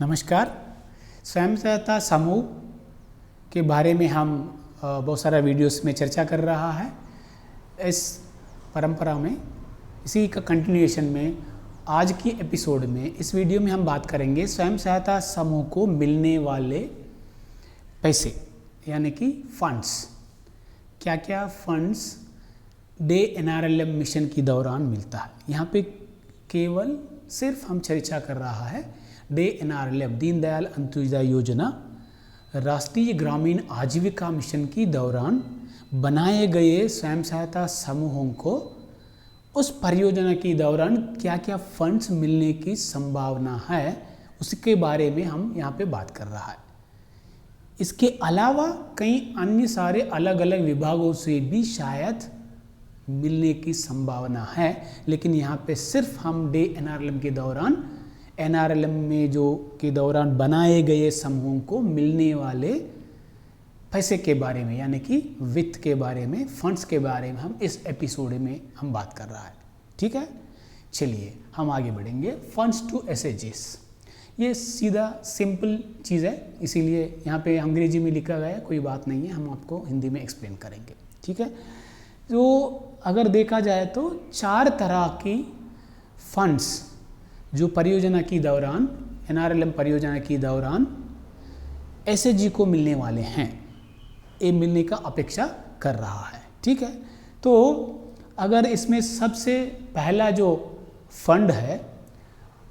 नमस्कार। स्वयं सहायता समूह के बारे में हम बहुत सारा वीडियोस में चर्चा कर रहा है। इस परंपरा में इसी का कंटिन्यूएशन में आज की एपिसोड में इस वीडियो में हम बात करेंगे स्वयं सहायता समूह को मिलने वाले पैसे यानी कि फंड्स। क्या क्या फंड्स डे NRLM मिशन के दौरान मिलता है। यहाँ पे केवल सिर्फ हम चर्चा कर रहा है डे NRLM दीनदयाल अंत्योदय योजना राष्ट्रीय ग्रामीण आजीविका मिशन के दौरान बनाए गए स्वयं सहायता समूहों को उस परियोजना के दौरान क्या क्या फंड्स मिलने की संभावना है उसके बारे में हम यहाँ पे बात कर रहा है। इसके अलावा कई अन्य सारे अलग अलग विभागों से भी शायद मिलने की संभावना है, लेकिन यहाँ पे सिर्फ हम डे NRLM के दौरान NRLM में जो के दौरान बनाए गए समूहों को मिलने वाले पैसे के बारे में यानी कि वित्त के बारे में, फंड्स के बारे में हम इस एपिसोड में हम बात कर रहा है। ठीक है, चलिए हम आगे बढ़ेंगे। फंड्स टू SHGs, ये सीधा सिंपल चीज़ है, इसीलिए यहाँ पे अंग्रेजी में लिखा गया है, कोई बात नहीं है, हम आपको हिंदी में एक्सप्लेन करेंगे। ठीक है, तो अगर देखा जाए तो 4 तरह की फंड्स जो परियोजना की दौरान NRLM परियोजना की दौरान SHG को मिलने वाले हैं, ये मिलने का अपेक्षा कर रहा है। ठीक है, तो अगर इसमें सबसे पहला जो फंड है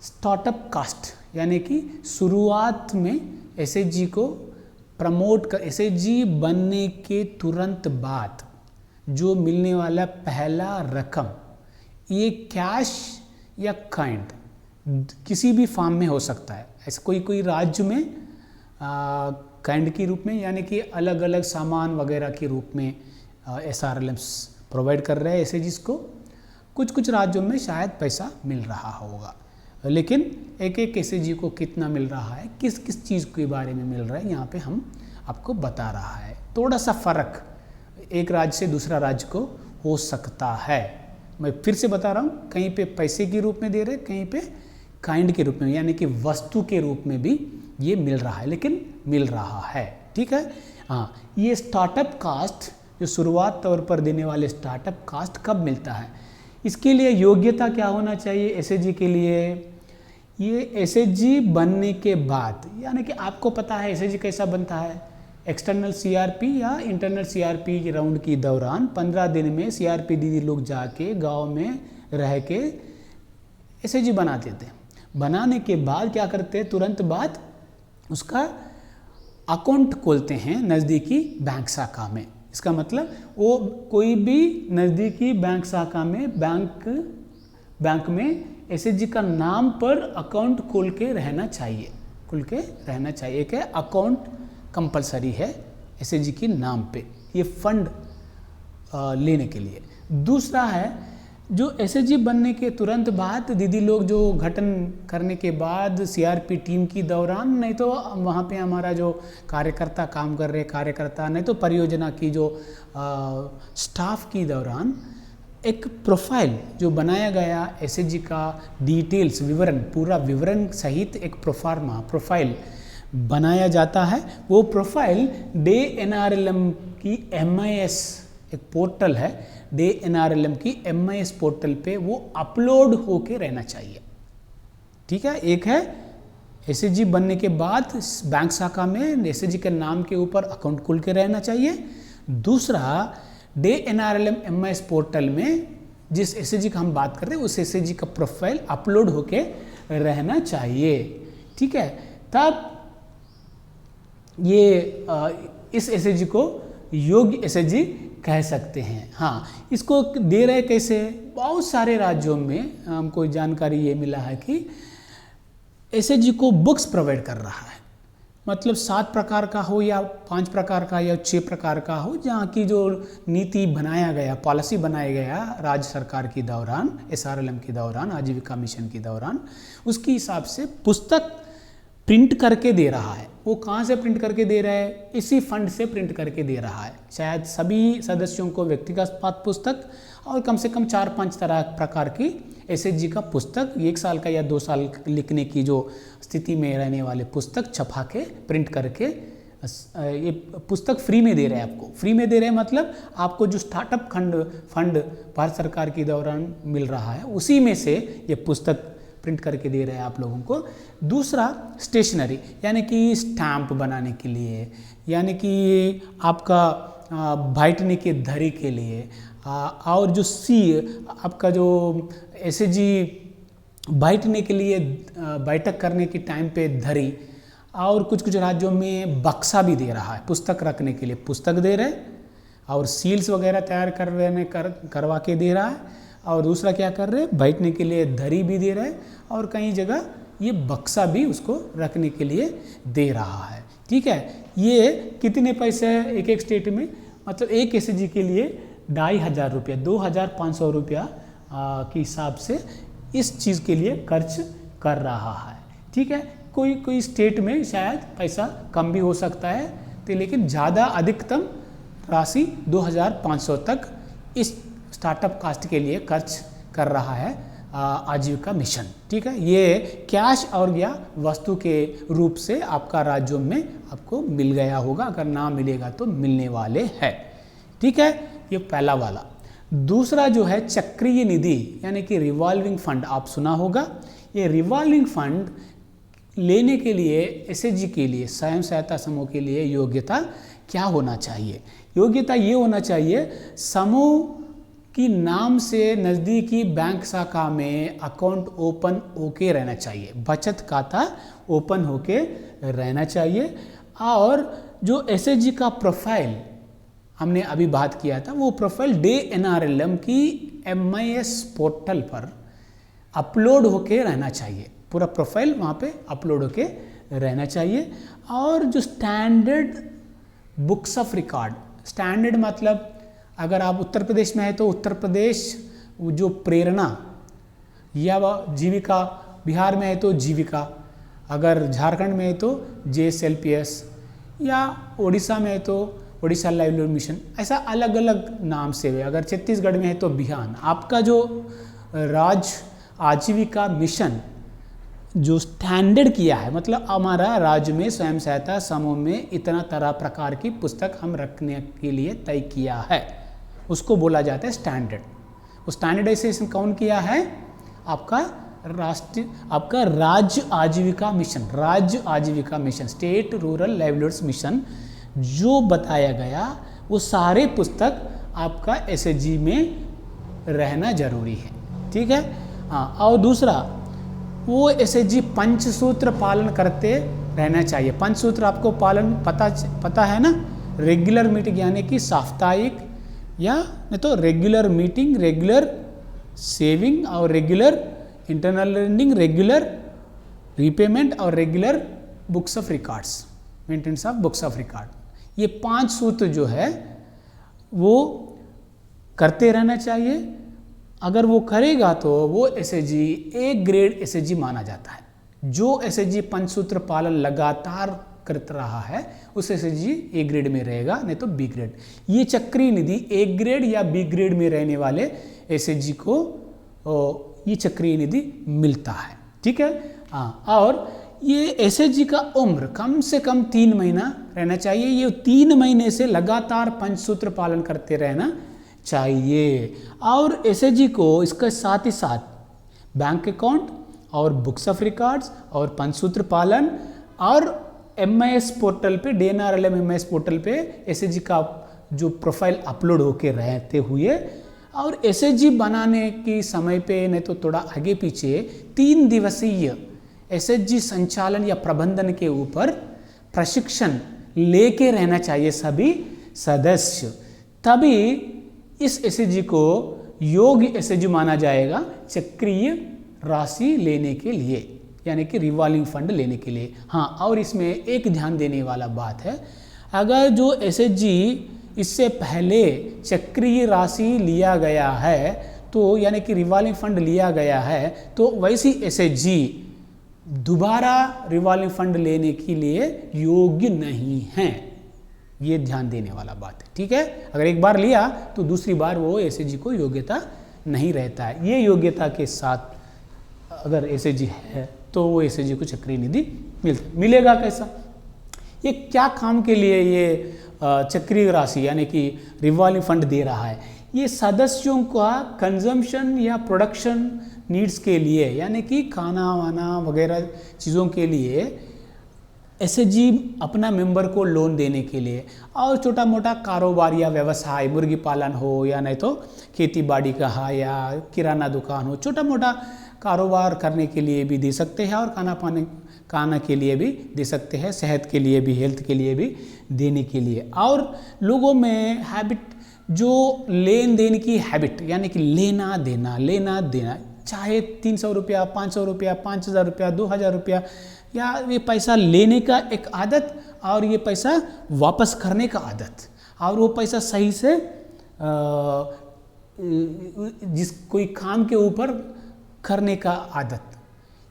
स्टार्टअप कास्ट यानी कि शुरुआत में SHG को प्रमोट कर SHG बनने के तुरंत बाद जो मिलने वाला पहला रकम, ये कैश या काइंड किसी भी फॉर्म में हो सकता है। ऐसे कोई राज्य में काइंड के रूप में यानी कि अलग अलग सामान वगैरह के रूप में SRLM प्रोवाइड कर रहे हैं SHGs को। कुछ राज्यों में शायद पैसा मिल रहा होगा, लेकिन एक SHG को कितना मिल रहा है, किस किस चीज़ के बारे में मिल रहा है, यहाँ पे हम आपको बता रहा है। थोड़ा सा फ़र्क एक राज्य से दूसरा राज्य को हो सकता है। मैं फिर से बता रहा हूँ, कहीं पे पैसे के रूप में दे रहे, कहीं पे काइंड के रूप में यानी कि वस्तु के रूप में भी ये मिल रहा है, लेकिन मिल रहा है। ठीक है, हाँ, ये स्टार्टअप कास्ट जो शुरुआत तौर पर देने वाले स्टार्टअप कास्ट कब मिलता है, इसके लिए योग्यता क्या होना चाहिए SHG के लिए। ये SHG बनने के बाद यानी कि आपको पता है SHG कैसा बनता है, एक्सटर्नल CRP या इंटरनल CRP राउंड के दौरान 15 दिन में CRP दीदी लोग जाके गांव में रह के SHG बना देते हैं। बनाने के बाद क्या करते हैं, तुरंत बाद उसका अकाउंट खोलते हैं नज़दीकी बैंक शाखा में। इसका मतलब वो कोई भी नज़दीकी बैंक शाखा में बैंक में SHG का नाम पर अकाउंट खोल के रहना चाहिए, एक है अकाउंट कंपलसरी है SHG के नाम पे ये फंड लेने के लिए। दूसरा है जो SHG बनने के तुरंत बाद दीदी लोग जो गठन करने के बाद CRP टीम की दौरान, नहीं तो वहाँ पे हमारा जो कार्यकर्ता काम कर रहे कार्यकर्ता, नहीं तो परियोजना की जो स्टाफ की दौरान एक प्रोफाइल जो बनाया गया SHG का डिटेल्स विवरण, पूरा विवरण सहित एक प्रोफाइल बनाया जाता है। वो प्रोफाइल डे NRLM की MIS एक पोर्टल है, डे NRLM की MIS पोर्टल पे वो अपलोड होके रहना चाहिए। ठीक है, एक है SHG बनने के बाद बैंक शाखा में SHG के नाम के ऊपर अकाउंट खोल के रहना चाहिए। दूसरा डे NRLM MIS पोर्टल में जिस SHG का हम बात कर रहे हैं उस SHG का प्रोफाइल अपलोड होके रहना चाहिए। ठीक है, तब ये इस SHG को योग्य SHG कह सकते हैं। हाँ, इसको दे रहे कैसे, बहुत सारे राज्यों में हमको जानकारी ये मिला है कि SHG को बुक्स प्रोवाइड कर रहा है, मतलब 7 प्रकार का हो या 5 प्रकार का या 6 प्रकार का हो, जहाँ की जो नीति बनाया गया, पॉलिसी बनाया गया राज्य सरकार के दौरान, SRLM के दौरान, आजीविका मिशन के दौरान, उसके हिसाब से पुस्तक प्रिंट करके दे रहा है। वो कहाँ से प्रिंट करके दे रहा है, इसी फंड से प्रिंट करके दे रहा है। शायद सभी सदस्यों को व्यक्तिगत पुस्तक और कम से कम 4-5 तरह प्रकार की एसएचजी का पुस्तक 1 साल का या 2 साल लिखने की जो स्थिति में रहने वाले पुस्तक छपा के प्रिंट करके ये पुस्तक फ्री में दे रहे हैं आपको। फ्री में दे रहे हैं मतलब आपको जो स्टार्टअप फंड भारत सरकार के दौरान मिल रहा है उसी में से ये पुस्तक प्रिंट करके दे रहे हैं आप लोगों को। दूसरा स्टेशनरी, यानी कि स्टैम्प बनाने के लिए, यानी कि आपका बांटने के धरी के लिए, और जो आपका जो एसएचजी बांटने के लिए बैठक करने के टाइम पे धरी, और कुछ कुछ राज्यों में बक्सा भी दे रहा है पुस्तक रखने के लिए, पुस्तक दे रहे और सील्स वगैरह तैयार करवा के दे रहा है। और दूसरा क्या कर रहे हैं, बैठने के लिए धरी भी दे रहे हैं, और कई जगह ये बक्सा भी उसको रखने के लिए दे रहा है। ठीक है, ये कितने पैसे है एक एक स्टेट में, मतलब एक एसएचजी के लिए 2500 रुपया, 2500 रुपया के हिसाब से इस चीज़ के लिए खर्च कर रहा है। ठीक है, कोई स्टेट में शायद पैसा कम भी हो सकता है, तो लेकिन ज़्यादा अधिकतम राशि 2500 तक इस स्टार्टअप कास्ट के लिए खर्च कर रहा है आजीविका मिशन। ठीक है, ये कैश और या वस्तु के रूप से आपका राज्यों में आपको मिल गया होगा, अगर ना मिलेगा तो मिलने वाले हैं। ठीक है, ये पहला वाला। दूसरा जो है चक्रीय निधि, यानी कि रिवॉल्विंग फंड, आप सुना होगा। ये रिवॉल्विंग फंड लेने के लिए एसएचजी के लिए, स्वयं सहायता समूह के लिए योग्यता क्या होना चाहिए? योग्यता ये होना चाहिए, समूह की नाम से नज़दीकी बैंक शाखा में अकाउंट ओपन होके रहना चाहिए, बचत खाता ओपन होके रहना चाहिए। और जो एसएचजी का प्रोफाइल हमने अभी बात किया था, वो प्रोफाइल DNRLM की MIS पोर्टल पर अपलोड होके रहना चाहिए, पूरा प्रोफाइल वहाँ पे अपलोड होके रहना चाहिए। और जो standard books of record, standard मतलब अगर आप उत्तर प्रदेश में है तो उत्तर प्रदेश जो प्रेरणा या जीविका, बिहार में है तो जीविका, अगर झारखंड में है तो JSLPS, या उड़ीसा में है तो उड़ीसा लाइवलीहुड मिशन, ऐसा अलग अलग नाम से है। अगर छत्तीसगढ़ में है तो बिहान। आपका जो राज्य आजीविका मिशन जो स्टैंडर्ड किया है, मतलब हमारा राज्य में स्वयं सहायता समूह में इतना तरह प्रकार की पुस्तक हम रखने के लिए तय किया है, उसको बोला जाता है स्टैंडर्ड। वो स्टैंडर्डाइजेशन कौन किया है? आपका राज्य आजीविका मिशन, राज्य आजीविका mission, state rural livelihoods mission जो बताया गया, वो सारे पुस्तक आपका एसएचजी में रहना जरूरी है। ठीक है, हाँ। और दूसरा, वो एसएचजी पंचसूत्र पालन करते रहना चाहिए। पंचसूत्र आपको पालन पता है ना, रेगुलर मीटिंग यानी कि साप्ताहिक, या नहीं तो रेगुलर मीटिंग, रेगुलर सेविंग और regular internal learning, regular repayment और regular books of records, maintenance of books of record. ये 5 सूत्र जो है वो करते रहना चाहिए। अगर वो करेगा तो वो एसएचजी ए ग्रेड एसएचजी माना जाता है। जो एसएचजी पंचसूत्र पालन लगातार करत रहा है उस एसएचजी ए ग्रेड में रहेगा, नहीं तो बी ग्रेड। ये चक्रीय निधि ए ग्रेड या बी ग्रेड में रहने वाले एसएचजी को ये चक्रीय निधि मिलता है। ठीक है, हाँ। और ये एसएचजी का उम्र कम से कम 3 महीना रहना चाहिए। ये 3 महीने से लगातार पंचसूत्र पालन करते रहना चाहिए। और एसएचजी को इसके साथ ही साथ बैंक अकाउंट और बुक्स ऑफ रिकॉर्ड्स और पंचसूत्र पालन और MIS पोर्टल पे, DNRLM MIS पोर्टल पे एसएचजी का जो प्रोफाइल अपलोड होके रहते हुए, और एसएचजी बनाने के समय पे नहीं तो थोड़ा आगे पीछे 3 दिवसीय एसएचजी संचालन या प्रबंधन के ऊपर प्रशिक्षण लेके रहना चाहिए सभी सदस्य। तभी इस एसएचजी को योग्य एसएचजी माना जाएगा चक्रीय राशि लेने के लिए, यानी कि रिवॉल्विंग फंड लेने के लिए। हाँ, और इसमें एक ध्यान देने वाला बात है, अगर जो एसएचजी इससे पहले चक्रीय राशि लिया गया है तो, यानी कि रिवॉल्विंग फंड लिया गया है, तो वैसी एसएचजी दोबारा रिवॉल्विंग फंड लेने के लिए योग्य नहीं है। ये ध्यान देने वाला बात है। ठीक है, अगर एक बार लिया तो दूसरी बार वो एसएचजी को योग्यता नहीं रहता है। ये योग्यता के साथ अगर एसएचजी है तो वो एसएचजी को चक्रीय निधि मिलेगा। कैसा, ये क्या काम के लिए ये चक्रीय राशि यानी कि रिवॉल्विंग फंड दे रहा है? ये सदस्यों का कंजम्पशन या प्रोडक्शन नीड्स के लिए, यानी कि खाना वाना वगैरह चीज़ों के लिए एसएचजी अपना मेंबर को लोन देने के लिए, और छोटा मोटा कारोबार या व्यवसाय, मुर्गी पालन हो या नहीं तो खेती बाड़ी का है या किराना दुकान हो, छोटा मोटा कारोबार करने के लिए भी दे सकते हैं, और खाना के लिए भी दे सकते हैं, सेहत के लिए भी, हेल्थ के लिए भी देने के लिए। और लोगों में हैबिट, जो लेन देन की हैबिट, यानी कि लेना देना, चाहे 300 रुपया, 500 रुपया, 5000 रुपया, 2000 रुपया, या ये पैसा लेने का एक आदत और ये पैसा वापस करने का आदत, और वो पैसा सही से जिस कोई काम के ऊपर करने का आदत,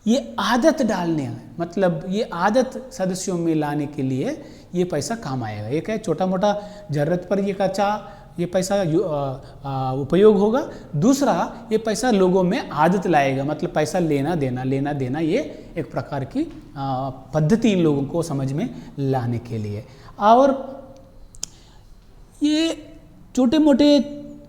ये आदत डालने है, मतलब ये आदत सदस्यों में लाने के लिए ये पैसा काम आएगा। एक है छोटा मोटा ज़रूरत पर ये पैसा उपयोग होगा, दूसरा ये पैसा लोगों में आदत लाएगा, मतलब पैसा लेना देना ये एक प्रकार की पद्धति इन लोगों को समझ में लाने के लिए। और ये छोटे मोटे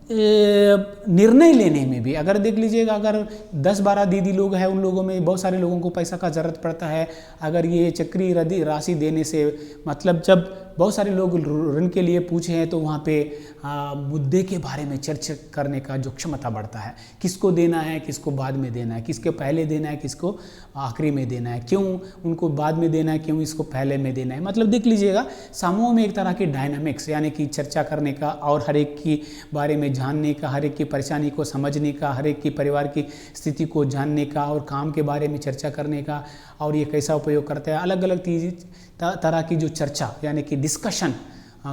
निर्णय लेने में भी, अगर देख लीजिएगा, अगर 10-12 दीदी लोग हैं, उन लोगों में बहुत सारे लोगों को पैसा का ज़रूरत पड़ता है। अगर ये चक्रीय राशि देने से, मतलब जब बहुत सारे लोग ऋण के लिए पूछे हैं तो वहाँ पे मुद्दे के बारे में चर्चा करने का जो क्षमता बढ़ता है, किसको देना है, किसको बाद में देना है, किसके पहले देना है, किसको आखिरी में देना है, क्यों उनको बाद में देना है, क्यों इसको पहले में देना है। मतलब देख लीजिएगा, समूह में एक तरह की डायनामिक्स, यानी कि चर्चा करने का और हर एक की बारे में जानने का, हर एक की परेशानी को समझने का, हर एक की परिवार की स्थिति को जानने का, और काम के बारे में चर्चा करने का, और ये कैसा उपयोग करता है, अलग अलग तरह की जो चर्चा यानी कि डिस्कशन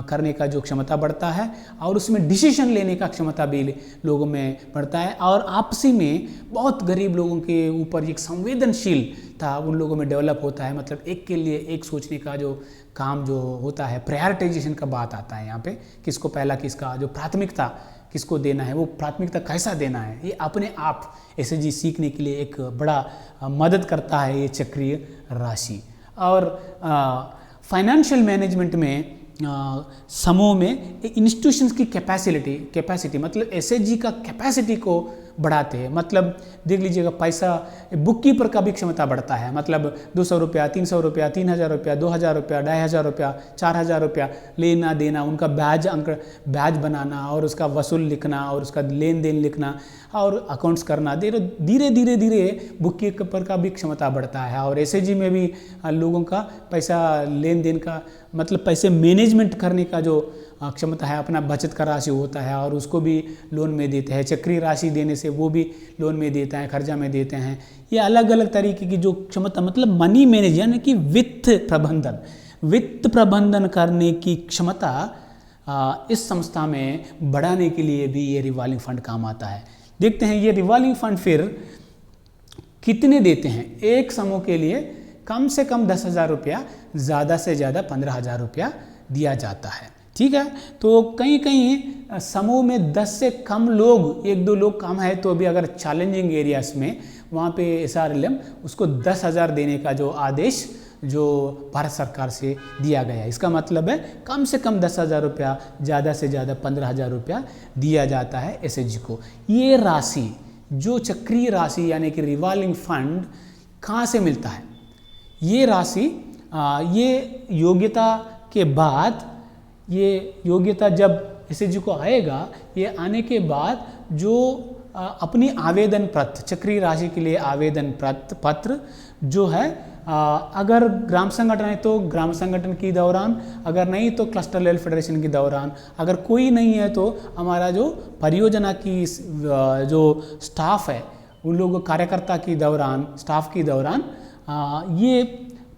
करने का जो क्षमता बढ़ता है, और उसमें डिसीजन लेने का क्षमता भी लोगों में बढ़ता है। और आपसी में बहुत गरीब लोगों के ऊपर एक संवेदनशीलता उन लोगों में डेवलप होता है, मतलब एक के लिए एक सोचने का जो काम जो होता है, प्रायोरिटाइजेशन का बात आता है यहाँ पे, किसको पहला, किसका जो प्राथमिकता किसको देना है, वो प्राथमिकता कैसा देना है, ये अपने आप एसएचजी सीखने के लिए एक बड़ा मदद करता है ये चक्रीय राशि। और फाइनेंशियल मैनेजमेंट में समूह में इंस्टीट्यूशंस की कैपेसिटी मतलब एसएचजी का कैपेसिटी को बढ़ाते हैं। मतलब देख लीजिएगा, पैसा बुक कीपर का भी क्षमता बढ़ता है, मतलब 200 रुपया, 300 रुपया, 3000 रुपया, 2000 रुपया, 2500 रुपया, 4000 रुपया लेना देना, उनका ब्याज बनाना और उसका वसूल लिखना और उसका लेन देन लिखना और अकाउंट्स करना, धीरे धीरे बुक कीपर का भी क्षमता बढ़ता है। और एसएचजी में भी लोगों का पैसा लेन देन का मतलब पैसे मैनेजमेंट करने का जो क्षमता है, अपना बचत का राशि होता है और उसको भी लोन में देते हैं, चक्रीय राशि देने से वो भी लोन में देता है, कर्जा में देते हैं। ये अलग अलग तरीके की जो क्षमता, मतलब मनी मैनेज यानी कि वित्त प्रबंधन करने की क्षमता इस संस्था में बढ़ाने के लिए भी ये रिवॉल्विंग फंड काम आता है। देखते हैं ये रिवॉल्विंग फंड फिर कितने देते हैं। एक समूह के लिए कम से कम 10,000 रुपया, ज़्यादा से ज़्यादा 15,000 रुपया दिया जाता है। ठीक है, तो कहीं समूह में 10 से कम लोग, 1-2 लोग कम है तो भी अगर चैलेंजिंग एरियाज में वहाँ पे SRLM उसको 10,000 देने का जो आदेश जो भारत सरकार से दिया गया है, इसका मतलब है कम से कम 10,000 रुपया, ज़्यादा से ज़्यादा 15,000 रुपया दिया जाता है एसएचजी को। ये राशि जो चक्रीय राशि यानी कि रिवॉल्विंग फंड कहाँ से मिलता है? ये राशि ये योग्यता के बाद, ये योग्यता जब एसएचजी को आएगा, ये आने के बाद जो अपनी आवेदन पत्र, चक्रीय राशि के लिए आवेदन पत्र जो है, अगर ग्राम संगठन है तो ग्राम संगठन के दौरान, अगर नहीं तो क्लस्टर लेवल फेडरेशन के दौरान, अगर कोई नहीं है तो हमारा जो परियोजना की जो स्टाफ है उन लोगों कार्यकर्ता के दौरान, स्टाफ के दौरान ये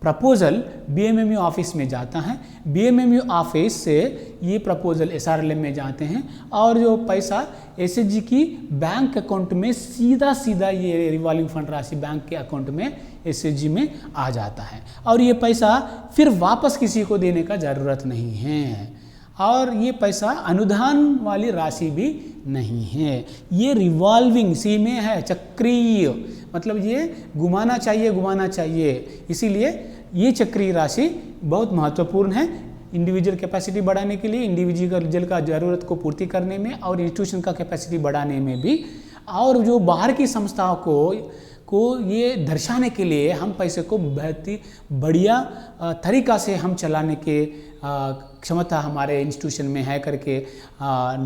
प्रपोज़ल बीएमएमयू ऑफिस में जाता है। बीएमएमयू ऑफिस से ये प्रपोज़ल एसआरएलएम में जाते हैं और जो पैसा एसएचजी की बैंक अकाउंट में सीधा ये रिवॉल्विंग फंड राशि बैंक के अकाउंट में एसएचजी में आ जाता है। और ये पैसा फिर वापस किसी को देने का ज़रूरत नहीं है। और ये पैसा अनुदान वाली राशि भी नहीं है। ये रिवॉल्विंग सी में है, चक्रीय, मतलब ये घुमाना चाहिए, इसीलिए ये चक्रीय राशि बहुत महत्वपूर्ण है इंडिविजुअल कैपेसिटी बढ़ाने के लिए, इंडिविजुअल का ज़रूरत को पूर्ति करने में और इंस्टीट्यूशन का कैपेसिटी बढ़ाने में भी, और जो बाहर की संस्थाओं को ये दर्शाने के लिए हम पैसे को बहुत ही बढ़िया तरीका से हम चलाने के क्षमता हमारे इंस्टीट्यूशन में है करके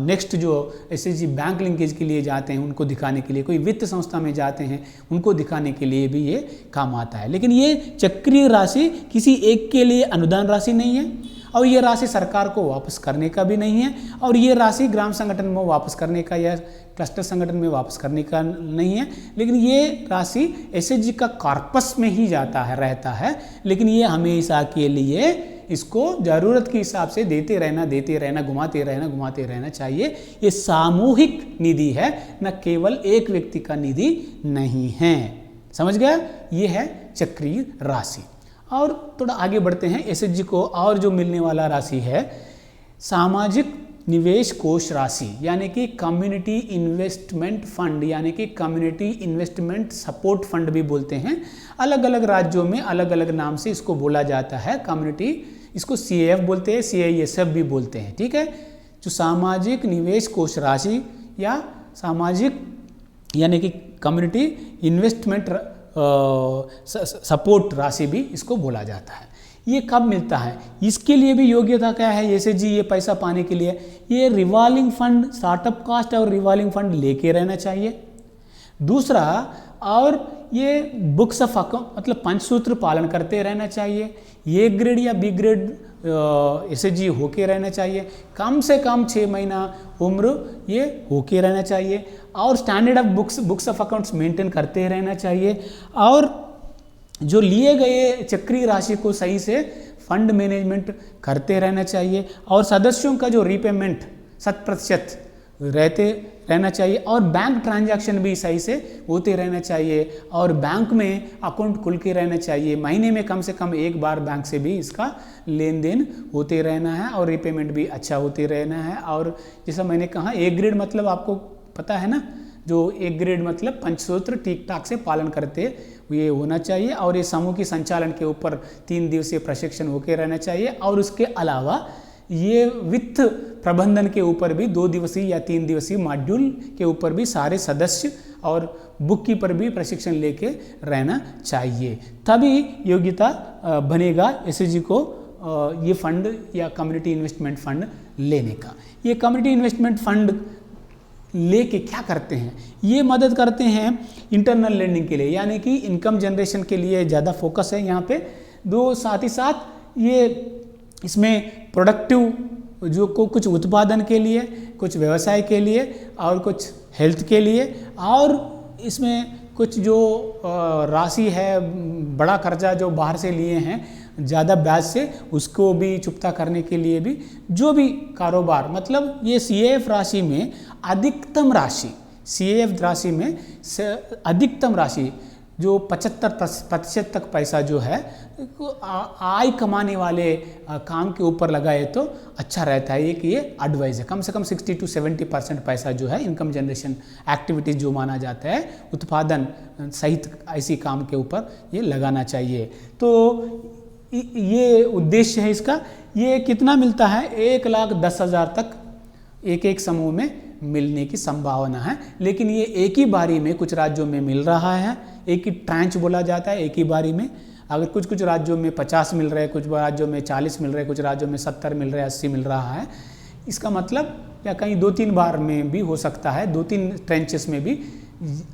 नेक्स्ट जो एसएचजी बैंक लिंकेज के लिए जाते हैं उनको दिखाने के लिए, कोई वित्त संस्था में जाते हैं उनको दिखाने के लिए भी ये काम आता है। लेकिन ये चक्रीय राशि किसी एक के लिए अनुदान राशि नहीं है, और ये राशि सरकार को वापस करने का भी नहीं है, और ये राशि ग्राम संगठन में वापस करने का या क्लस्टर संगठन में वापस करने का नहीं है, लेकिन ये राशि एसएचजी का कॉर्पस में ही जाता है, रहता है, लेकिन ये हमेशा के लिए इसको ज़रूरत के हिसाब से देते रहना, घुमाते रहना चाहिए। ये सामूहिक निधि है, न केवल एक व्यक्ति का निधि नहीं है। समझ गया? ये है चक्रीय राशि। और थोड़ा आगे बढ़ते हैं, एसएचजी को और जो मिलने वाला राशि है सामाजिक निवेश कोष राशि, यानी कि कम्युनिटी इन्वेस्टमेंट फंड, यानी कि कम्युनिटी इन्वेस्टमेंट सपोर्ट फंड भी बोलते हैं। अलग अलग राज्यों में अलग अलग नाम से इसको बोला जाता है। कम्युनिटी, इसको सीएएफ बोलते हैं, सीआईएसएफ भी बोलते हैं, ठीक है। जो सामाजिक निवेश कोष राशि या सामाजिक यानी कि कम्युनिटी इन्वेस्टमेंट सपोर्ट राशि भी इसको बोला जाता है। ये कब मिलता है? इसके लिए भी योग्यता क्या है एसएचजी ये पैसा पाने के लिए? ये रिवॉल्विंग फंड, स्टार्टअप कास्ट और रिवॉल्विंग फंड लेके रहना चाहिए। दूसरा, और ये बुक्स ऑफ अकाउंट मतलब पंचसूत्र पालन करते रहना चाहिए। ए ग्रेड या बी ग्रेड एसएचजी होके रहना चाहिए। कम से कम 6 महीना उम्र ये होके रहना चाहिए, और standard of books of accounts maintain करते रहना चाहिए, और जो लिए गए चक्रीय राशि को सही से फंड मैनेजमेंट करते रहना चाहिए, और सदस्यों का जो रीपेमेंट 100% रहना चाहिए, और बैंक ट्रांजैक्शन भी सही से होते रहना चाहिए, और बैंक में अकाउंट खुल के रहना चाहिए। महीने में कम से कम एक बार बैंक से भी इसका लेन देन होते रहना है, और रीपेमेंट भी अच्छा होते रहना है। और जैसा मैंने कहा ए ग्रेड मतलब आपको पता है ना, जो ए ग्रेड मतलब पंचसूत्र ठीक ठाक से पालन करते ये होना चाहिए, और ये समूह की संचालन के ऊपर 3 दिवसीय प्रशिक्षण होके रहना चाहिए, और उसके अलावा ये वित्त प्रबंधन के ऊपर भी 2 दिवसीय या 3 दिवसीय मॉड्यूल के ऊपर भी सारे सदस्य और बुक कीपर भी प्रशिक्षण लेके रहना चाहिए, तभी योग्यता बनेगा एसएचजी को ये फंड या कम्युनिटी इन्वेस्टमेंट फंड लेने का। ये कम्युनिटी इन्वेस्टमेंट फंड लेके क्या करते हैं? ये मदद करते हैं इंटरनल लैंडिंग के लिए, यानी कि इनकम जनरेशन के लिए ज़्यादा फोकस है यहाँ पे। साथ ही साथ ये इसमें प्रोडक्टिव जो को कुछ उत्पादन के लिए, कुछ व्यवसाय के लिए, और कुछ हेल्थ के लिए, और इसमें कुछ जो राशि है बड़ा कर्जा जो बाहर से लिए हैं ज़्यादा ब्याज से, उसको भी चुकता करने के लिए भी, जो भी कारोबार मतलब ये सीएएफ राशि में अधिकतम राशि, सीएएफ राशि में अधिकतम राशि जो 75% तक पैसा जो है आय कमाने वाले काम के ऊपर लगाए तो अच्छा रहता है। कि ये एडवाइस है, कम से कम 60 to 70% पैसा जो है इनकम जनरेशन एक्टिविटीज़ जो माना जाता है उत्पादन सहित ऐसी काम के ऊपर ये लगाना चाहिए। तो ये उद्देश्य है इसका। ये कितना मिलता है? 1,10,000 तक एक समूह में मिलने की संभावना है, लेकिन ये एक ही बारी में कुछ राज्यों में मिल रहा है, एक ही ट्रांच बोला जाता है, एक ही बारी में। अगर कुछ राज्यों में 50 मिल रहे हैं, कुछ राज्यों में 40 मिल रहे हैं, कुछ राज्यों में 70 मिल रहे हैं, 80 मिल रहा है। इसका मतलब या कहीं 2-3 बार में भी हो सकता है, 2-3 ट्रेंचेस में भी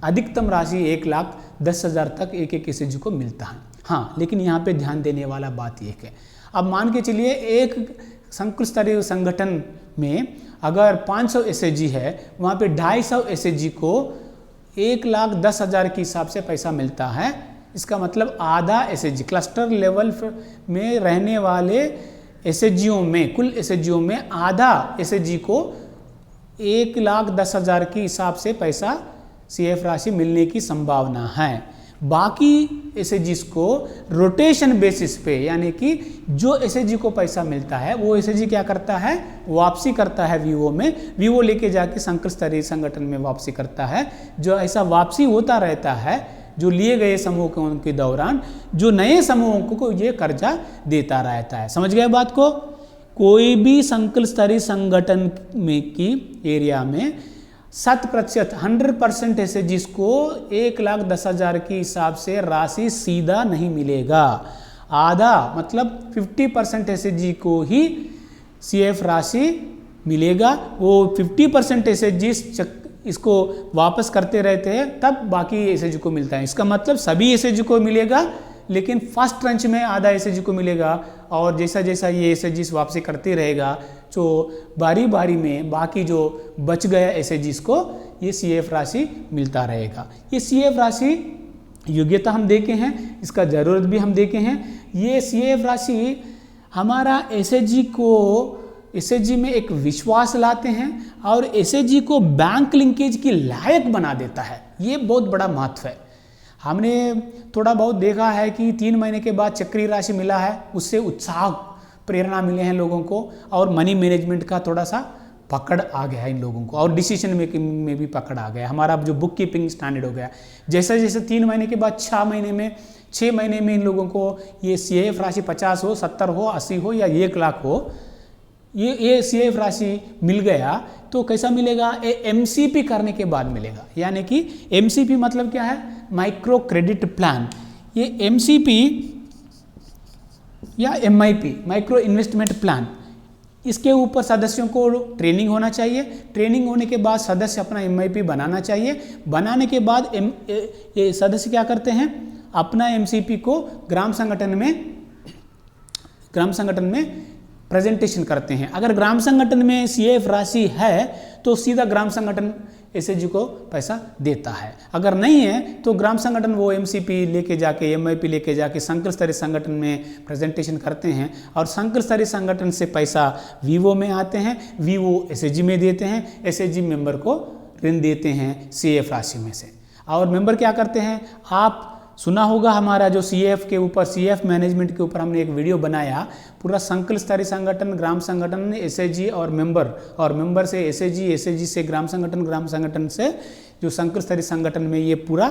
अधिकतम राशि 1,10,000 तक एक एसएचजी को मिलता है। हाँ, लेकिन यहाँ पे ध्यान देने वाला बात ये है, अब मान के चलिए एक संकुल स्तरीय संगठन में अगर 500 एसएचजी है, वहाँ पे 250 एसएचजी को 1,10,000 के हिसाब से पैसा मिलता है। इसका मतलब आधा एसएचजी क्लस्टर लेवल में रहने वाले एसएचजियों में, कुल एसएचजियों में आधा एसएचजी को 1,10,000 के हिसाब से पैसा सीएफ राशि मिलने की संभावना है। बाकी एसएचजी को रोटेशन बेसिस पे, यानी कि जो एसएचजी को पैसा मिलता है वो एसएचजी क्या करता है, वापसी करता है वीवो में, वीवो लेके जाके संकर स्तरीय संगठन में वापसी करता है। जो ऐसा वापसी होता रहता है जो लिए गए समूह के दौरान, जो नए समूहों को ये कर्जा देता रहता है। समझ गए बात को? कोई भी संकुल स्तरीय संगठन में की एरिया में 100% 100% एसएचजी को 1,10,000 के हिसाब से राशि सीधा नहीं मिलेगा। आधा मतलब 50% एसएचजी को ही सीएफ राशि मिलेगा। वो 50% एसएचजी इसको वापस करते रहते हैं, तब बाकी एसएचजी को मिलता है। इसका मतलब सभी एसएचजी को मिलेगा, लेकिन फर्स्ट ट्रंच में आधा एसएचजी को मिलेगा, और जैसा जैसा ये एसएचजी वापसी करते रहेगा तो बारी बारी में बाकी जो बच गया एसएचजी को ये सीएफ राशि मिलता रहेगा। ये सीएफ राशि योग्यता हम देखे हैं, इसका ज़रूरत भी हम देखे हैं। ये सीएफ राशि हमारा एसएचजी में एक विश्वास लाते हैं और एसएचजी को बैंक लिंकेज की लायक बना देता है। ये बहुत बड़ा महत्व है। हमने थोड़ा बहुत देखा है कि 3 महीने के बाद चक्रीय राशि मिला है, उससे उत्साह प्रेरणा मिले हैं लोगों को, और मनी मैनेजमेंट का थोड़ा सा पकड़ आ गया है इन लोगों को, और डिसीजन मेकिंग में भी पकड़ आ गया। हमारा जो बुक कीपिंग स्टैंडर्ड हो गया, जैसे जैसे 3 महीने के बाद 6 महीने में इन लोगों को ये सीएफ राशि 50 हो, 70 हो, 80 हो या 1 लाख हो, ये सीएफ राशि मिल गया तो कैसा मिलेगा? एमसीपी करने के बाद मिलेगा। यानी कि एमसीपी मतलब क्या है? Micro credit plan. ये एमसीपी या एमआईपी, माइक्रो इन्वेस्टमेंट प्लान, इसके ऊपर सदस्यों को ट्रेनिंग होना चाहिए। ट्रेनिंग होने के बाद सदस्य अपना एमआईपी बनाना चाहिए। बनाने के बाद ये सदस्य क्या करते हैं? अपना एमसीपी को ग्राम संगठन में प्रेजेंटेशन करते हैं। अगर ग्राम संगठन में सीएफ राशि है तो सीधा ग्राम संगठन एसएचजी को पैसा देता है। अगर नहीं है तो ग्राम संगठन वो एमसीपी लेके जाके, एमआईपी लेके जाके संकुल स्तरीय संगठन में प्रेजेंटेशन करते हैं, और संकुल स्तरीय संगठन से पैसा वीवो में आते हैं, वीवो एसएचजी में देते हैं, एसएचजी मेंबर को ऋण देते हैं सीएफ राशि में से। और मेंबर क्या करते हैं? आप सुना होगा हमारा जो सीएफ के ऊपर, सीएफ मैनेजमेंट के ऊपर हमने एक वीडियो बनाया, पूरा संकुल स्तरीय संगठन, ग्राम संगठन, एसएचजी और मेंबर से एसएचजी, एसएचजी से ग्राम संगठन से जो संकुल स्तरीय संगठन में ये पूरा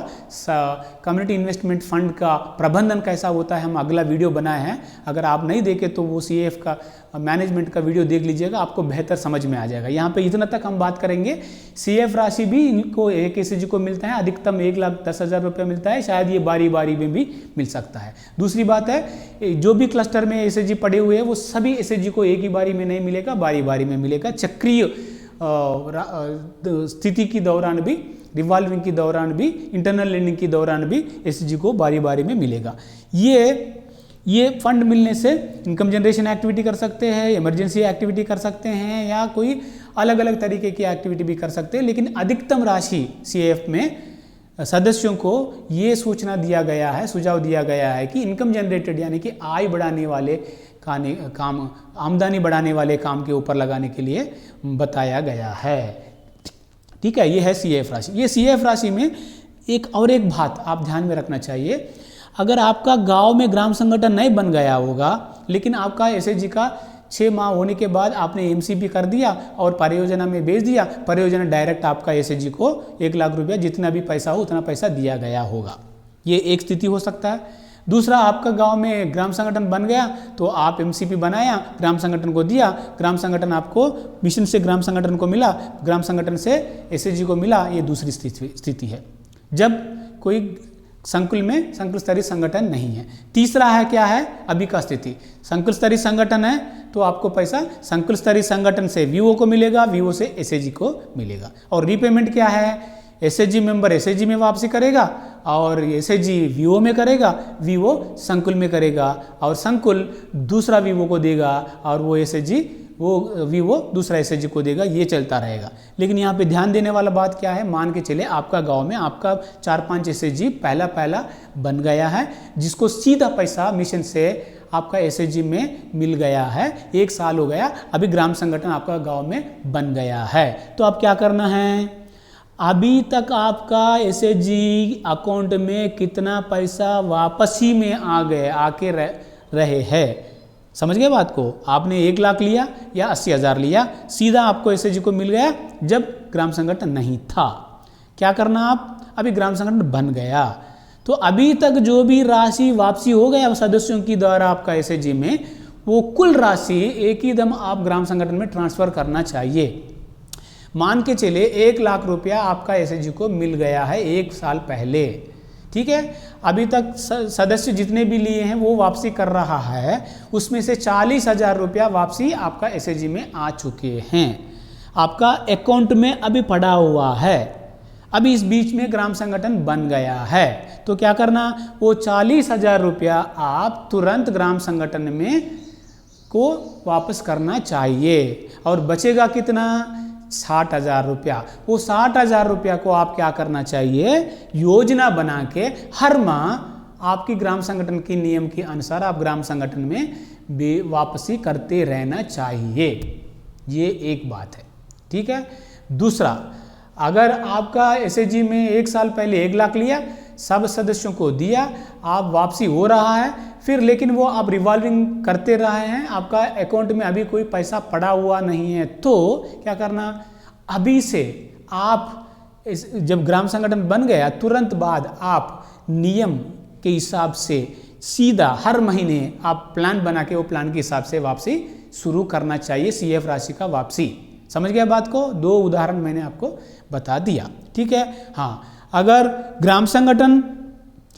कम्युनिटी इन्वेस्टमेंट फंड का प्रबंधन कैसा होता है, हम अगला वीडियो बनाए हैं। अगर आप नहीं देखे तो वो सीएफ का मैनेजमेंट का वीडियो देख लीजिएगा, आपको बेहतर समझ में आ जाएगा। यहाँ पे इतना तक हम बात करेंगे। सीएफ राशि भी इनको एक एसएचजी को मिलता है, अधिकतम 1,10,000 रुपये मिलता है, शायद ये बारी बारी में भी मिल सकता है। दूसरी बात है, जो भी क्लस्टर में एसएचजी पड़े हुए हैं वो सभी एसएचजी को एक ही बारी में नहीं मिलेगा, बारी बारी में मिलेगा। चक्रीय स्थिति के दौरान भी, रिवॉल्विंग के दौरान भी, इंटरनल लेंडिंग के दौरान भी एसएचजी को बारी बारी में मिलेगा। ये फंड मिलने से इनकम जनरेशन एक्टिविटी कर सकते हैं, इमरजेंसी एक्टिविटी कर सकते हैं, या कोई अलग अलग तरीके की एक्टिविटी भी कर सकते हैं। लेकिन अधिकतम राशि सीएफ में सदस्यों को ये सूचना दिया गया है, सुझाव दिया गया है कि इनकम जनरेटेड यानी कि आय बढ़ाने वाले काम, आमदनी बढ़ाने वाले काम के ऊपर लगाने के लिए बताया गया है। ठीक है, ये है सीएफ राशि। ये सीएफ राशि में एक बात आप ध्यान में रखना चाहिए। अगर आपका गांव में ग्राम संगठन नहीं बन गया होगा, लेकिन आपका एसएचजी का 6 माह होने के बाद आपने एमसीपी कर दिया और परियोजना में भेज दिया, परियोजना डायरेक्ट आपका एसएचजी को 1 लाख रुपया जितना भी पैसा हो उतना पैसा दिया गया होगा। ये एक स्थिति हो सकता है। दूसरा, आपका गांव में ग्राम संगठन बन गया तो आप एमसीपी बनाया, ग्राम संगठन को दिया, ग्राम संगठन आपको मिशन से ग्राम संगठन को मिला, ग्राम संगठन से एसएचजी को मिला। ये दूसरी स्थिति है जब कोई संकुल स्तरीय संगठन नहीं है। तीसरा है, क्या है अभी का स्थिति? संकुल स्तरीय संगठन है तो आपको पैसा संकुल स्तरीय संगठन से वीओ को मिलेगा, वीओ से एसएचजी को मिलेगा। और रीपेमेंट क्या है? एसएचजी मेंबर एसएचजी में वापसी करेगा, और एसएचजी वीओ में करेगा, वीओ संकुल में करेगा, और संकुल दूसरा वीओ को देगा, और वो एसएचजी वो वीओ दूसरा एसएचजी को देगा। ये चलता रहेगा। लेकिन यहाँ पे ध्यान देने वाला बात क्या है? मान के चले आपका गांव में आपका 4-5 एसएचजी पहला बन गया है, जिसको सीधा पैसा मिशन से आपका एसएचजी में मिल गया है, 1 साल हो गया, अभी ग्राम संगठन आपका गांव में बन गया है। तो अब क्या करना है? अभी तक आपका एसएचजी अकाउंट में कितना पैसा वापसी में आके रहे हैं। समझ गए बात को? आपने 1 लाख लिया या 80,000 लिया, सीधा आपको एसएचजी को मिल गया जब ग्राम संगठन नहीं था। क्या करना आप? अभी ग्राम संगठन बन गया तो अभी तक जो भी राशि वापसी हो गया सदस्यों की द्वारा आपका एसएचजी में, वो कुल राशि एक ही दम आप ग्राम संगठन में ट्रांसफर करना चाहिए। मान के चले 1 लाख रुपया आपका एसएचजी को मिल गया है 1 साल पहले, ठीक है। अभी तक सदस्य जितने भी लिए हैं वो वापसी कर रहा है, उसमें से 40,000 रुपया वापसी आपका एसएचजी में आ चुके हैं, आपका अकाउंट में अभी पड़ा हुआ है। अभी इस बीच में ग्राम संगठन बन गया है तो क्या करना, वो 40,000 रुपया आप तुरंत ग्राम संगठन में को वापस करना चाहिए। और बचेगा कितना? 60,000 रुपया। वो 60,000 रुपया को आप क्या करना चाहिए, योजना बना के हर माह आपकी ग्राम संगठन के नियम के अनुसार आप ग्राम संगठन में वापसी करते रहना चाहिए। ये एक बात है, ठीक है। दूसरा, अगर आपका एसएचजी में 1 साल पहले 1 लाख लिया, सब सदस्यों को दिया, आप वापसी हो रहा है, फिर लेकिन वो आप रिवॉल्विंग करते रहे हैं, आपका अकाउंट में अभी कोई पैसा पड़ा हुआ नहीं है, तो क्या करना, अभी से आप जब ग्राम संगठन बन गया तुरंत बाद आप नियम के हिसाब से सीधा हर महीने आप प्लान बना के वो प्लान के हिसाब से वापसी शुरू करना चाहिए, सीएफ राशि का वापसी। समझ गया बात को? 2 उदाहरण मैंने आपको बता दिया, ठीक है। हाँ, अगर ग्राम संगठन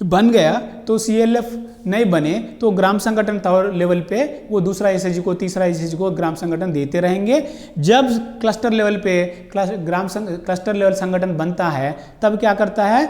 बन गया तो सीएलएफ नहीं बने तो ग्राम संगठन लेवल पे वो दूसरा एसएचजी को, तीसरा एसएचजी को ग्राम संगठन देते रहेंगे। जब क्लस्टर लेवल पे क्लस्टर लेवल संगठन बनता है तब क्या करता है,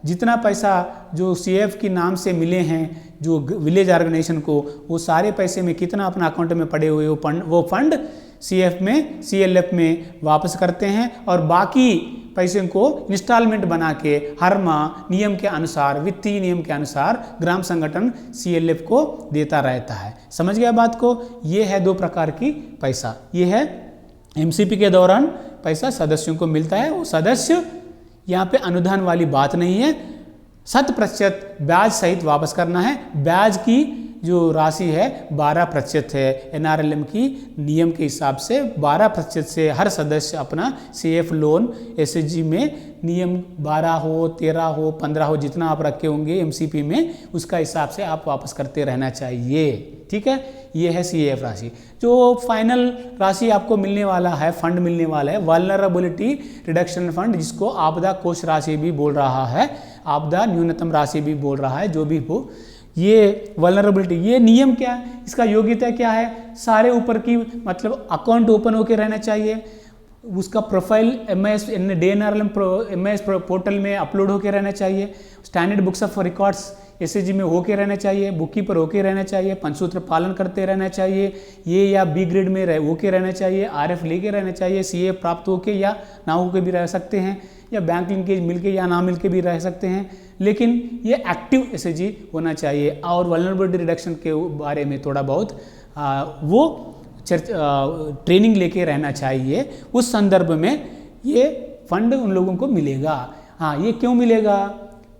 जितना पैसा जो सीएफ के नाम से मिले हैं जो विलेज ऑर्गेनाइजेशन को, वो सारे पैसे में कितना अपना अकाउंट में पड़े हुए वो फंड सीएफ में, सीएलएफ में वापस करते हैं और बाकी पैसे को इंस्टॉलमेंट बना के हर माह नियम के अनुसार, वित्तीय नियम के अनुसार ग्राम संगठन सीएलएफ को देता रहता है। समझ गया बात को? ये है 2 प्रकार की पैसा। ये है एमसीपी के दौरान पैसा सदस्यों को मिलता है, वो सदस्य यहाँ पे अनुदान वाली बात नहीं है, 100% ब्याज सहित वापस करना है। ब्याज की जो राशि है 12% है, एनआरएलएम की नियम के हिसाब से 12% से हर सदस्य अपना सीएफ लोन एसएचजी में नियम 12 हो, 13 हो, 15 हो, जितना आप रखे होंगे एमसीपी में, उसका हिसाब से आप वापस करते रहना चाहिए, ठीक है। ये है सीएफ राशि। जो फाइनल राशि आपको मिलने वाला है, फंड मिलने वाला है, वल्नरेबिलिटी रिडक्शन फंड, जिसको आपदा कोष राशि भी बोल रहा है, आपदा न्यूनतम राशि भी बोल रहा है, जो भी हो, ये वल्नरेबिलिटी, ये नियम क्या है, इसका योग्यता क्या है, सारे ऊपर की मतलब अकाउंट ओपन होकर रहना चाहिए, उसका प्रोफाइल एमआईएस डीएनआरएलएम एमआईएस पोर्टल में अपलोड होकर रहना चाहिए, standard books of records SHG में होके रहना चाहिए, बुक कीपर होके रहना चाहिए, पंचसूत्र पालन करते रहना चाहिए, ये या बी ग्रेड में होके रहना चाहिए, आरएफ लेके रहना चाहिए, सीए प्राप्त होके या ना होके भी रह सकते हैं, या बैंक लिंकेज मिलके या ना मिलके भी रह सकते हैं, लेकिन ये एक्टिव एसएचजी होना चाहिए। और वल्नरेबिलिटी रिडक्शन के बारे में थोड़ा बहुत वो ट्रेनिंग लेके रहना चाहिए, उस संदर्भ में ये फंड उन लोगों को मिलेगा। हाँ, ये क्यों मिलेगा,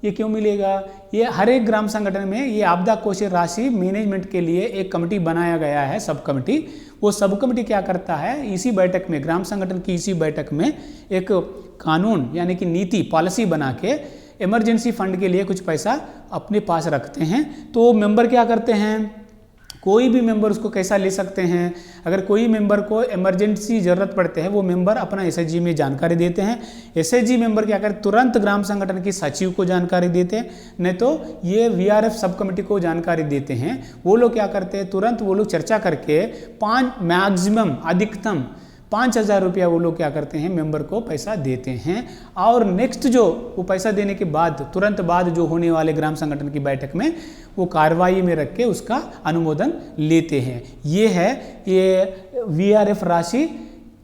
ये क्यों मिलेगा, ये हर एक ग्राम संगठन में ये आपदा कोष राशि मैनेजमेंट के लिए एक कमेटी बनाया गया है, सब कमेटी। वो सब कमेटी क्या करता है, इसी बैठक में, ग्राम संगठन की इसी बैठक में एक कानून यानी कि नीति पॉलिसी बना के इमरजेंसी फंड के लिए कुछ पैसा अपने पास रखते हैं। तो मेंबर क्या करते हैं, कोई भी मेंबर उसको कैसा ले सकते हैं, अगर कोई मेंबर को इमरजेंसी ज़रूरत पड़ते हैं वो मेंबर अपना एसएचजी में जानकारी देते हैं। एसएचजी मेंबर क्या करते, तुरंत ग्राम संगठन की सचिव को जानकारी देते हैं, नहीं तो ये वीआरएफ सब कमेटी को जानकारी देते हैं। वो लोग क्या करते हैं, तुरंत वो लोग चर्चा करके मैक्सिमम अधिकतम 5,000 रुपया वो लोग क्या करते हैं, मेंबर को पैसा देते हैं। और नेक्स्ट जो वो पैसा देने के बाद तुरंत बाद जो होने वाले ग्राम संगठन की बैठक में वो कार्रवाई में रख के उसका अनुमोदन लेते हैं। ये है ये वीआरएफ राशि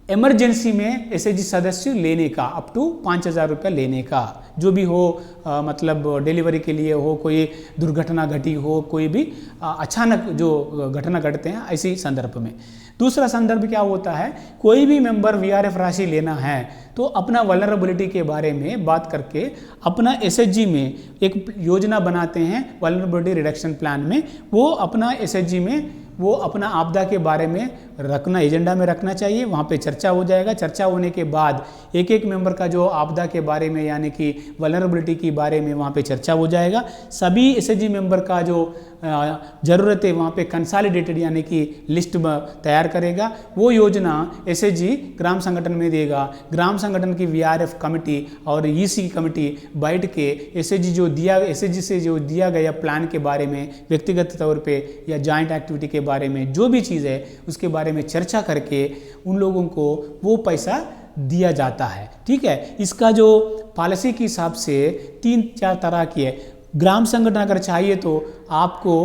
इमरजेंसी में एसएचजी सदस्य लेने का अप टू 5,000 रुपया लेने का, जो भी हो मतलब डिलीवरी के लिए हो, कोई दुर्घटना घटी हो, कोई भी अचानक जो घटना घटते हैं ऐसी संदर्भ में। दूसरा संदर्भ क्या होता है, कोई भी मेंबर वीआरएफ राशि लेना है तो अपना वल्नरेबिलिटी के बारे में बात करके अपना एसएचजी में एक योजना बनाते हैं वल्नरेबिलिटी रिडक्शन प्लान में। वो अपना एसएचजी में वो अपना आपदा के बारे में रखना, एजेंडा में रखना चाहिए। वहाँ पे चर्चा हो जाएगा। चर्चा होने के बाद एक एक मेंबर का जो आपदा के बारे में यानी कि वल्नरेबिलिटी के बारे में वहाँ पे चर्चा हो जाएगा। सभी एसएचजी मेंबर का जो ज़रूरत है वहाँ पे कंसोलिडेटेड यानी कि लिस्ट तैयार करेगा। वो योजना एसएचजी ग्राम संगठन में देगा। ग्राम संगठन की वीआरएफ कमेटी और ईसी कमेटी बैठ के एसएचजी से जो दिया गया प्लान के बारे में व्यक्तिगत तौर पे या जॉइंट एक्टिविटी के बारे में जो भी चीज़ है उसके बारे में चर्चा करके उन लोगों को वो पैसा दिया जाता है। ठीक है, इसका जो पॉलिसी के हिसाब से 3-4 तरह की है। ग्राम संगठन अगर चाहिए तो आपको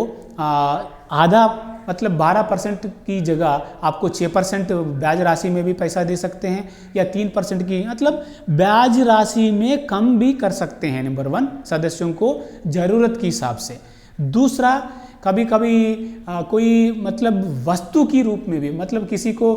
आधा मतलब 12% की जगह आपको 6% ब्याज राशि में भी पैसा दे सकते हैं या 3% की मतलब ब्याज राशि में कम भी कर सकते हैं। नंबर 1 सदस्यों को ज़रूरत के हिसाब से। दूसरा, कभी कभी कोई मतलब वस्तु की रूप में भी मतलब किसी को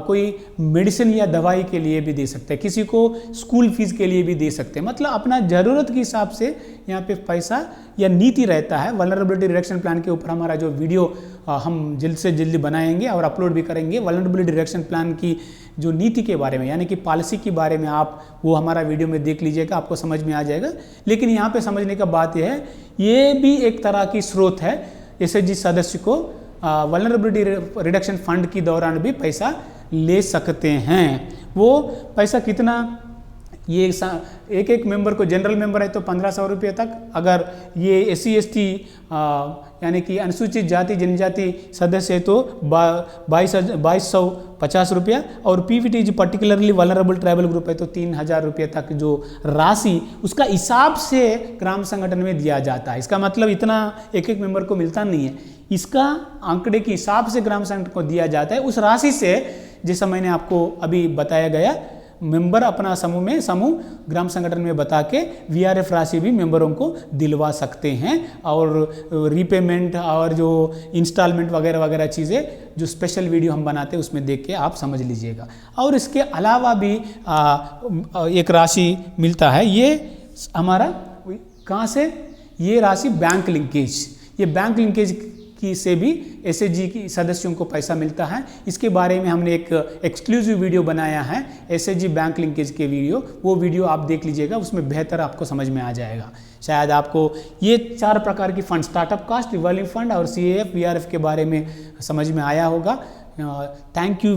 कोई मेडिसिन या दवाई के लिए भी दे सकते हैं, किसी को स्कूल फीस के लिए भी दे सकते हैं। मतलब अपना ज़रूरत के हिसाब से यहाँ पे पैसा या नीति रहता है। वल्नरेबिलिटी रिडक्शन प्लान के ऊपर हमारा जो वीडियो हम जल्द से जल्दी बनाएंगे और अपलोड भी करेंगे। वल्नरेबिलिटी रिडक्शन प्लान की जो नीति के बारे में यानी कि पॉलिसी के बारे में आप वो हमारा वीडियो में देख लीजिएगा, आपको समझ में आ जाएगा। लेकिन यहाँ पे समझने का बात यह है, ये भी एक तरह की स्रोत है एसएचजी सदस्य को वल्नरेबिलिटी रिडक्शन फंड के दौरान भी पैसा ले सकते हैं। वो पैसा कितना, ये एक एक मेंबर को, जनरल मेंबर है तो 1500 रुपये तक, अगर ये SC ST यानी कि अनुसूचित जाति जनजाति सदस्य है तो 2250 रुपया, और PVT particularly vulnerable tribal group है तो 3000 रुपये तक जो राशि उसका हिसाब से ग्राम संगठन में दिया जाता है। इसका मतलब इतना एक एक मेंबर को मिलता नहीं है, इसका आंकड़े के हिसाब से ग्राम संगठन को दिया जाता है। उस राशि से जैसा मैंने आपको अभी बताया गया, मेंबर अपना समूह ग्राम संगठन में बता के वीआरएफ राशि भी मेंबरों को दिलवा सकते हैं। और रीपेमेंट और जो इंस्टॉलमेंट वगैरह वगैरह चीज़ें जो स्पेशल वीडियो हम बनाते हैं उसमें देख के आप समझ लीजिएगा। और इसके अलावा भी एक राशि मिलता है, ये हमारा कहाँ से, ये राशि बैंक लिंकेज, ये बैंक लिंकेज की से भी एसएचजी की सदस्यों को पैसा मिलता है। इसके बारे में हमने एक एक्सक्लूसिव वीडियो बनाया है, एसएचजी बैंक लिंकेज के वीडियो, वो वीडियो आप देख लीजिएगा, उसमें बेहतर आपको समझ में आ जाएगा। शायद आपको ये 4 प्रकार की fund, startup cost, revolving fund और CAF, VRF के बारे में समझ में आया होगा। Thank you.